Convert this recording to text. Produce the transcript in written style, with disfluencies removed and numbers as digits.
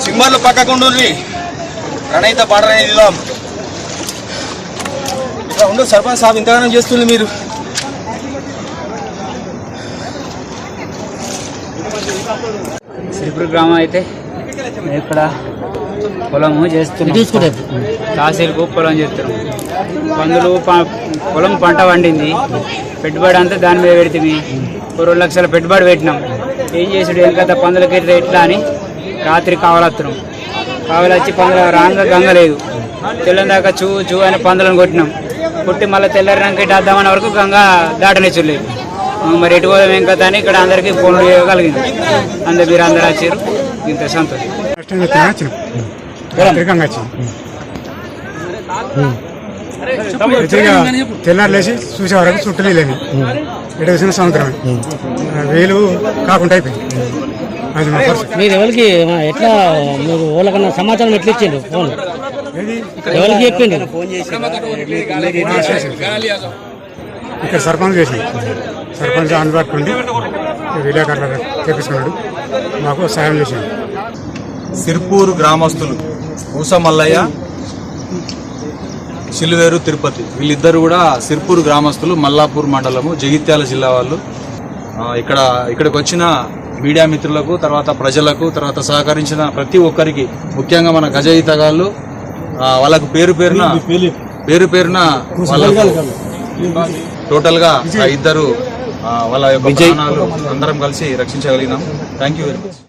సింబర్లు పక్కకుండా రణైత పాడరని దిద్దాం. ఇట్లా ఉండదు సర్పంచ్ సాబ్, ఇంతగానం చేస్తుంది మీరు. సిరిపుర గ్రామం అయితే ఇక్కడ పొలము చేస్తున్నాం, తహసీల్కు పొలం చేస్తున్నాం. పందులు పొలం పంట పండింది, పెట్టుబడి అంతా దాని మీద పెడితే 2 లక్షల పెట్టుబడి పెట్టినాం. ఏం చేసుడు వెనక పందులకి ఎట్లా అని రాత్రి కావలస్తున్నాం. కావలొచ్చి పందుల రాంగ గంగ లేదు, తెల్లని దాకా చూ అని పందులను కొట్టినాం. కొట్టి మళ్ళీ తెల్లారినాక ఇటు వద్దామన్న వరకు గంగ దాటనిచ్చలేదు. మరి ఎటు పోదాం ఏం కదా అని ఇక్కడ అందరికీ ఫోన్లు చేయగలిగింది. అందరు మీరు అందరూ వచ్చారు, ఇంత సంతోషం. తెల్లారు లేచి చూసే వరకు చుట్టూ లేని ఎటు వచ్చిన సముద్రమే వేలు కాకుండా అయిపోయింది. మీరు ఎవరికి ఎట్లా మీరు వాళ్ళకన్నా సమాచారం ఎట్లా ఇచ్చిండు? ఫోన్ ఎవరికి చెప్పిండు? ఇక్కడ సర్పంచ్ చేసింది, సర్పంచ్ అందుబాటులో ఉండి విలేకరులు తెప్పించుకున్నాడు, మాకు సాయం చేసింది. సిర్పూర్ గ్రామస్తులు ఊసమల్లయ్య, సిల్వేరు తిరుపతి, వీళ్ళిద్దరు కూడా సిర్పూర్ గ్రామస్తులు, మల్లాపూర్ మండలము, జగిత్యాల జిల్లా వాళ్ళు. ఇక్కడికి వచ్చిన మీడియా మిత్రులకు, తర్వాత ప్రజలకు, తర్వాత సహకరించిన ప్రతి ఒక్కరికి, ముఖ్యంగా మన గజ ఈతగాళ్ళు, వాళ్ళకు పేరు పేరున వాళ్ళకు టోటల్గా ఇద్దరు వాళ్ళ యొక్క ప్రాణాలు అందరం కలిసి రక్షించగలిగినాం. Thank you very much.